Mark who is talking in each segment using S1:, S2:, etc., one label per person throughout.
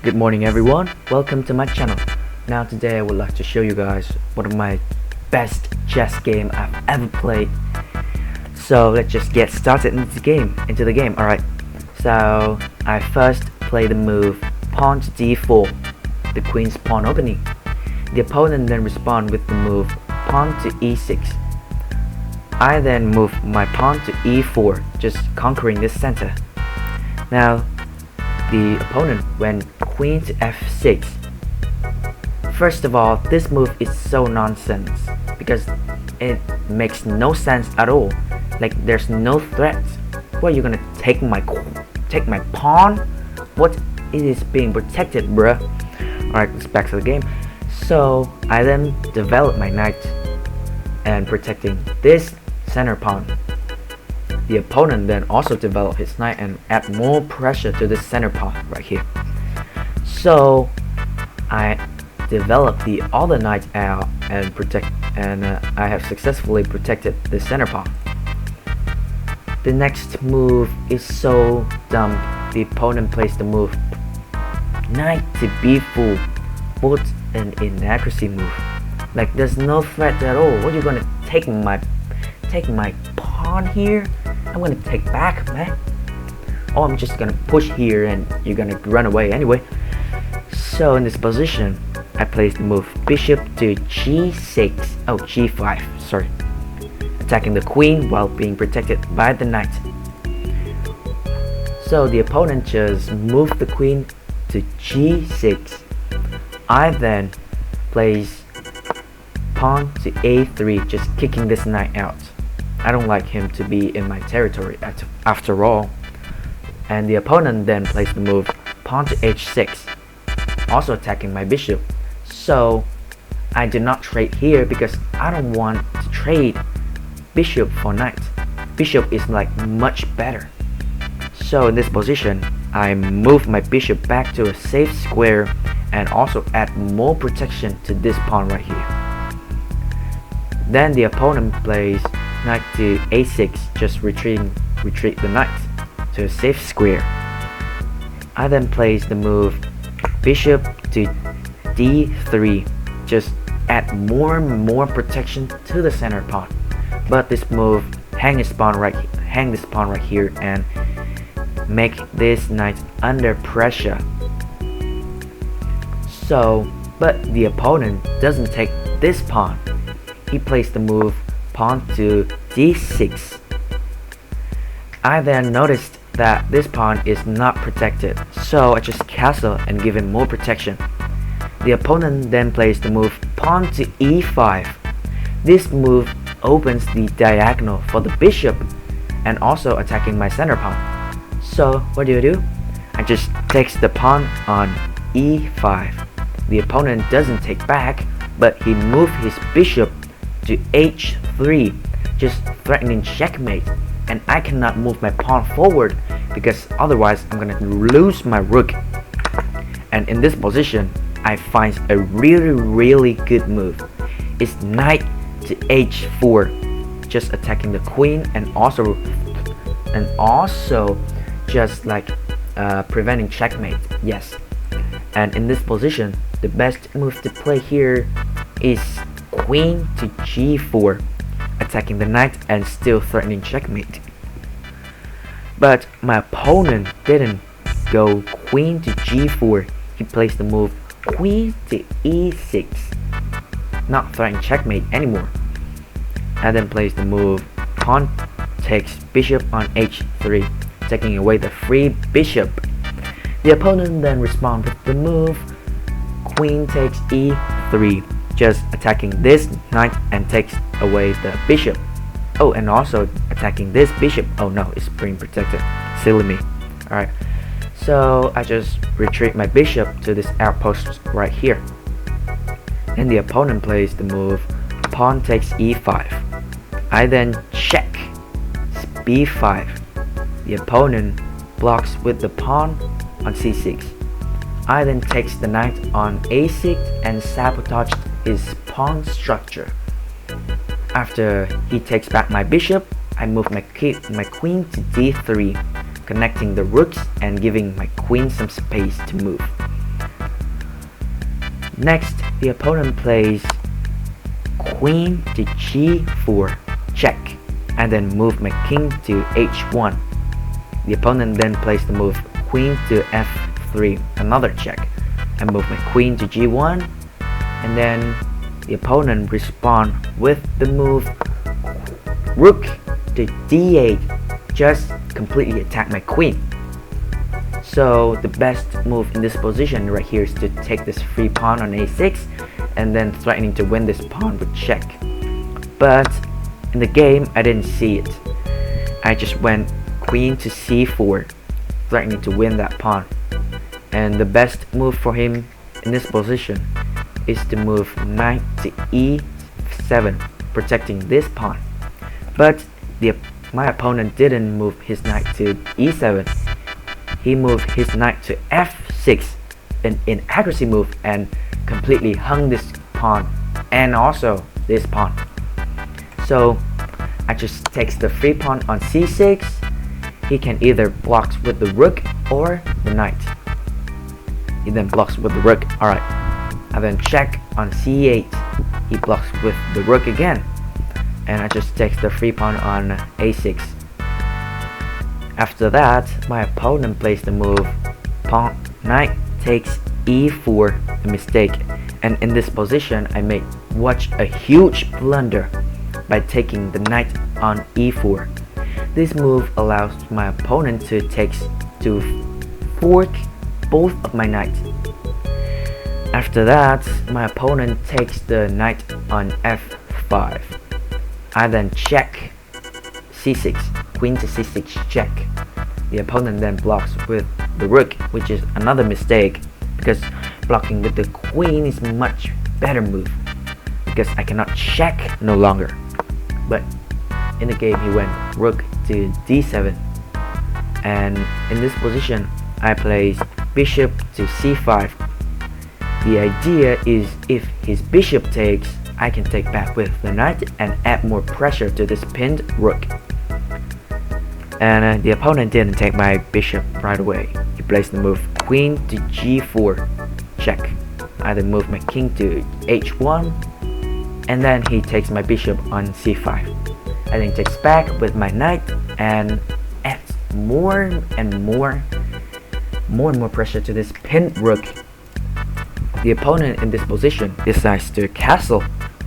S1: Good morning everyone, welcome to my channel. Now today I would like to show you guys one of my best chess game I've ever played. So let's just get started into the game. Alright, so I first play the move pawn to d4, the queen's pawn opening. The opponent then respond with the move pawn to e6. I then move my pawn to e4, just conquering this center. Now the opponent went queen to f6. First of all, this move is so nonsense because it makes no sense at all. Like, there's no threat. What, are you gonna take my pawn? What, it is being protected, bruh. Alright, let's back to the game. So I then develop my knight and protecting this center pawn. The opponent then also develop his knight and add more pressure to this center pawn right here. So I develop the other knight out and I have successfully protected the center pawn. The next move is so dumb. The opponent plays the move knight to b4. What an inaccuracy move. Like, there's no threat at all. What, you gonna take my pawn here? I'm gonna take back, man. Oh, I'm just gonna push here and you're gonna run away anyway. So in this position, I place the move bishop to g6. Oh, g5, sorry. Attacking the queen while being protected by the knight. So the opponent just moved the queen to g6. I then place pawn to a3, just kicking this knight out. I don't like him to be in my territory after all. And the opponent then plays the move pawn to h6, also attacking my bishop. So I do not trade here because I don't want to trade bishop for knight. Bishop is like much better. So in this position, I move my bishop back to a safe square and also add more protection to this pawn right here. Then the opponent plays knight to a6, just retreat the knight to a safe square. I then place the move bishop to d3, just add more and more protection to the center pawn. But this move hang this pawn right here and make this knight under pressure. So, but the opponent doesn't take this pawn. He plays the move pawn to d6. I then noticed that this pawn is not protected, so I just castle and give him more protection. The opponent then plays the move pawn to e5. This move opens the diagonal for the bishop and also attacking my center pawn. So what do? I just takes the pawn on e5. The opponent doesn't take back, but he moved his bishop to h3, just threatening checkmate, and I cannot move my pawn forward because otherwise I'm gonna lose my rook. And in this position, I find a really good move. It's knight to h4, just attacking the queen and also just like preventing checkmate. Yes. And in this position, the best move to play here is queen to g4, attacking the knight and still threatening checkmate. But my opponent didn't go queen to g4. He placed the move queen to e6, not threatening checkmate anymore. I then placed the move pawn takes bishop on h3, taking away the free bishop. The opponent then responds with the move queen takes e3, just attacking this knight and takes away the bishop. Oh, and also attacking this bishop. Oh no, it's being protected. Silly me. Alright, so I just retreat my bishop to this outpost right here. And the opponent plays the move pawn takes e5. I then check b5. The opponent blocks with the pawn on c6. I then takes the knight on a6 and sabotaged his pawn structure. After he takes back my bishop, I move my queen to d3, connecting the rooks and giving my queen some space to move. Next, the opponent plays queen to g4, check, and then move my king to h1. The opponent then plays the move queen to f3, another check, and move my queen to g1, and then the opponent responds with the move rook to d8, just completely attack my queen. So the best move in this position right here is to take this free pawn on a6 and then threatening to win this pawn with check. But in the game I didn't see it. I just went queen to c4, threatening to win that pawn. And the best move for him in this position is to move knight to e7, protecting this pawn. But my opponent didn't move his knight to e7. He moved his knight to f6, an inaccuracy move, and completely hung this pawn and also this pawn. So I just takes the free pawn on c6. He can either blocks with the rook or the knight. He then blocks with the rook. Alright. I then check on c8. He blocks with the rook again. And I just takes the free pawn on a6. After that, my opponent plays the move pawn knight takes e4, a mistake. And in this position, I made a huge blunder by taking the knight on e4. This move allows my opponent to fork both of my knights. After that, my opponent takes the knight on f5. I then check c6, queen to c6 check. The opponent then blocks with the rook, which is another mistake because blocking with the queen is much better move because I cannot check no longer. But in the game he went rook to d7, and in this position I place bishop to c5. The idea is if his bishop takes, I can take back with the knight and add more pressure to this pinned rook. And the opponent didn't take my bishop right away. He placed the move queen to g4, check. I then move my king to h1, and then he takes my bishop on c5. I then takes back with my knight and adds more and more pressure to this pinned rook. The opponent in this position decides to castle.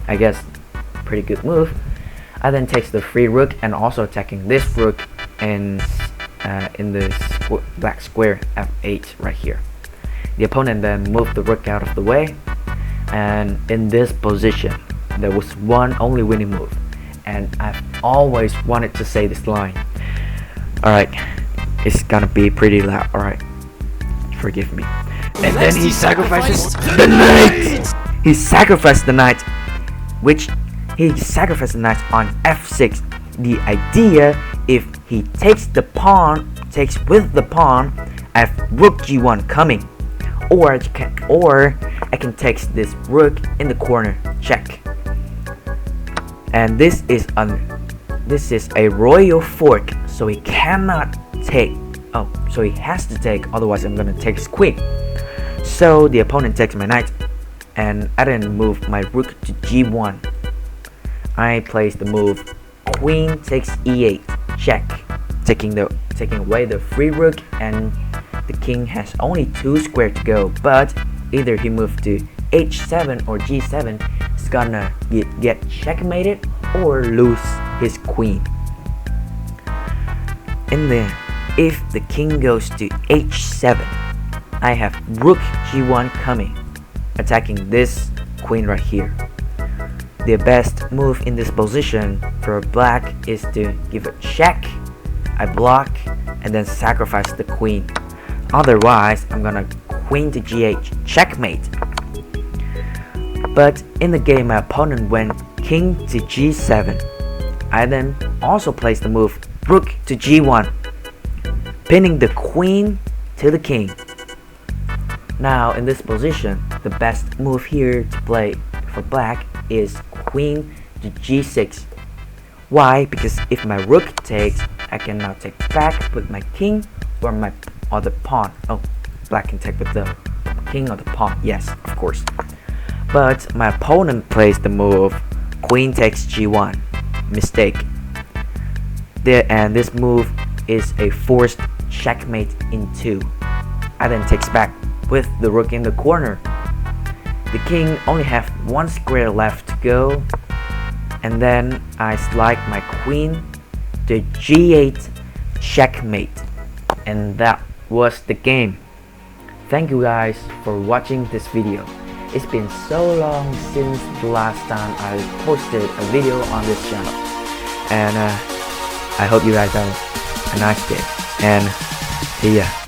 S1: I guess pretty good move. I then takes the free rook and also attacking this rook in the black square f8 right here. The opponent then moved the rook out of the way, and in this position there was only winning move, and I've always wanted to say this line. Alright, it's gonna be pretty loud, alright, forgive me. And then he sacrifices the knight! He sacrificed the knight, which he sacrificed the knight on f6. The idea, if he takes the pawn, takes with the pawn, I have rook g1 coming, or I can take this rook in the corner, check. And this is a royal fork, so he cannot take. Oh, so he has to take, otherwise I'm gonna take his queen. So the opponent takes my knight, and I didn't move my rook to g1. I place the move queen takes e8, check, taking away the free rook, and the king has only 2 squares to go. But either he moves to h7 or g7, he's gonna get checkmated or lose his queen. If the king goes to h7, I have rook g1 coming, attacking this queen right here. The best move in this position for black is to give a check, I block, and then sacrifice the queen. Otherwise, I'm gonna queen to g8, checkmate. But in the game, my opponent went king to g7. I then also placed the move rook to g1, pinning the queen to the king. Now in this position, the best move here to play for black is queen to g6. Why? Because if my rook takes, I can now take back with my king or the pawn. Oh, black can take with the king or the pawn. Yes, of course. but my opponent plays the move queen takes g1. Mistake. And this move is a forced checkmate in 2. I then takes back with the rook in the corner. The king only have 1 square left to go, and then I slide my queen to g8 checkmate, and that was the game. Thank you guys for watching this video. It's been so long since the last time I posted a video on this channel, and I hope you guys have a nice day, and see ya.